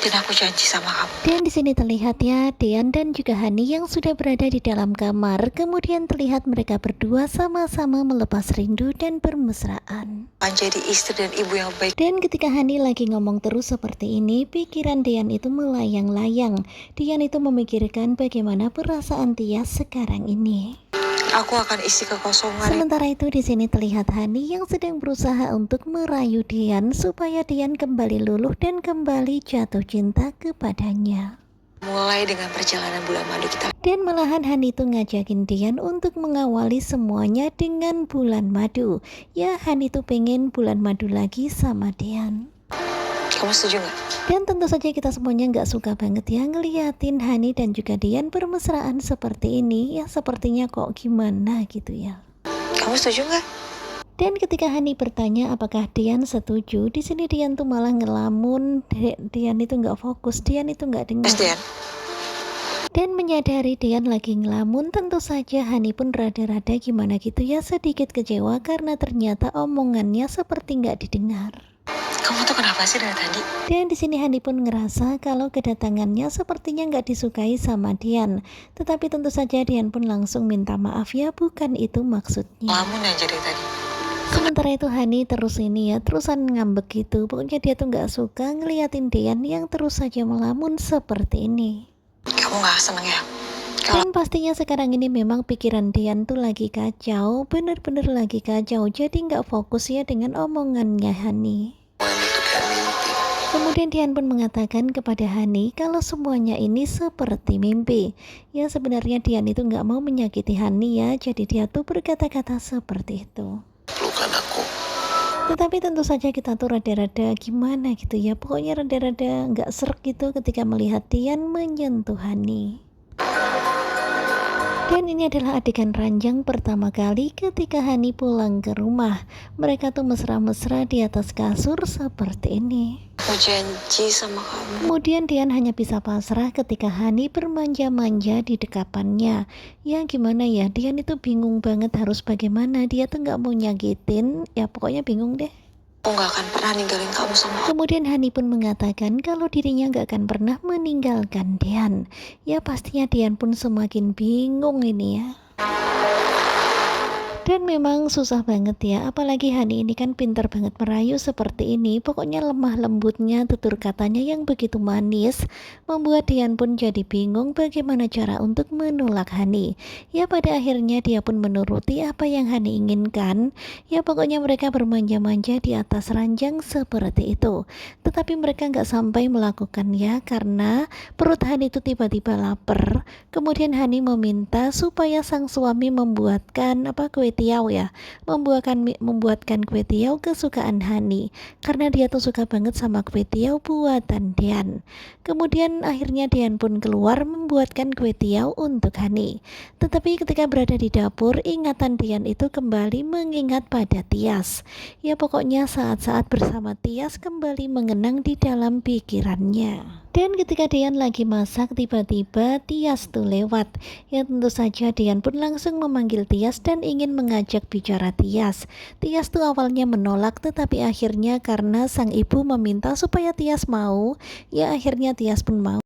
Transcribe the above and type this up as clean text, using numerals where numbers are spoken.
Dan aku janji sama kamu. Dan di sini terlihat ya, Dian dan juga Hani yang sudah berada di dalam kamar. Kemudian terlihat mereka berdua sama-sama melepas rindu dan bermesraan. Akan jadi istri dan ibu yang baik. Dan ketika Hani lagi ngomong terus seperti ini, pikiran Dian itu melayang-layang. Dian itu memikirkan bagaimana perasaan Tias sekarang ini. Aku akan isi kekosongan. Sementara itu di sini terlihat Hani yang sedang berusaha untuk merayu Dian supaya Dian kembali luluh dan kembali jatuh cinta kepadanya. Mulai dengan perjalanan bulan madu kita. Dan malahan Hani itu ngajakin Dian untuk mengawali semuanya dengan bulan madu. Ya, Hani itu pengen bulan madu lagi sama Dian. Kamu setuju nggak? Dan tentu saja kita semuanya nggak suka banget ya ngeliatin Hani dan juga Dian bermesraan seperti ini. Ya sepertinya kok gimana gitu ya. Kamu setuju nggak? Dan ketika Hani bertanya apakah Dian setuju, di sini Dian tuh malah ngelamun. Dian itu nggak fokus, Dian itu nggak dengar. Yes, Dian. Dan menyadari Dian lagi ngelamun, tentu saja Hani pun rada-rada gimana gitu ya, sedikit kecewa karena ternyata omongannya seperti nggak didengar. Kamu tuh kenapa sih dari tadi? Dan di sini Hani pun ngerasa kalau kedatangannya sepertinya nggak disukai sama Dian. Tetapi tentu saja Dian pun langsung minta maaf ya, bukan itu maksudnya. Lamun aja dari tadi. Sementara itu Hani terus ini ya, terusan ngambek gitu. Pokoknya dia tuh nggak suka ngeliatin Dian yang terus saja melamun seperti ini. Kamu nggak seneng ya? Dan pastinya sekarang ini memang pikiran Dian tuh lagi kacau, bener-bener lagi kacau. Jadi nggak fokus ya dengan omongannya Hani. Itu kayak mimpi. Kemudian Dian pun mengatakan kepada Hani kalau semuanya ini seperti mimpi. Ya sebenarnya Dian itu nggak mau menyakiti Hani ya, jadi dia tuh berkata-kata seperti itu. Pelukan aku. Tetapi tentu saja kita tuh rada-rada gimana gitu ya, pokoknya rada-rada nggak srek gitu ketika melihat Dian menyentuh Hani. Dan ini adalah adegan ranjang pertama kali ketika Hani pulang ke rumah. Mereka tuh mesra-mesra di atas kasur seperti ini. Aku janji sama kamu. Kemudian Dian hanya bisa pasrah ketika Hani bermanja-manja di dekapannya. Ya gimana ya, Dian itu bingung banget harus bagaimana. Dia tuh nggak mau nyakitin, ya pokoknya bingung deh. Aku nggak akan pernah ninggalin kamu sama aku. Kemudian Hani pun mengatakan kalau dirinya nggak akan pernah meninggalkan Dian. Ya pastinya Dian pun semakin bingung ini ya. Dan memang susah banget ya, apalagi Hani ini kan pintar banget merayu seperti ini. Pokoknya lemah lembutnya tutur katanya yang begitu manis membuat Dian pun jadi bingung bagaimana cara untuk menolak Hani. Ya pada akhirnya dia pun menuruti apa yang Hani inginkan. Ya pokoknya mereka bermanja-manja di atas ranjang seperti itu. Tetapi mereka nggak sampai melakukan ya, karena perut Hani itu tiba-tiba lapar. Kemudian Hani meminta supaya sang suami membuatkan kue tiaw ya, membuatkan kue tiaw kesukaan Hani, karena dia tuh suka banget sama kue tiaw buatan Dian. Kemudian akhirnya Dian pun keluar membuatkan kue tiaw untuk Hani. Tetapi ketika berada di dapur, ingatan Dian itu kembali mengingat pada Tias. Ya pokoknya saat-saat bersama Tias kembali mengenang di dalam pikirannya. Dan ketika Dian lagi masak, tiba-tiba Tias tuh lewat. Ya tentu saja Dian pun langsung memanggil Tias dan ingin mengajak bicara Tias. Tias tuh awalnya menolak, tetapi akhirnya karena sang ibu meminta supaya Tias mau, ya akhirnya Tias pun mau.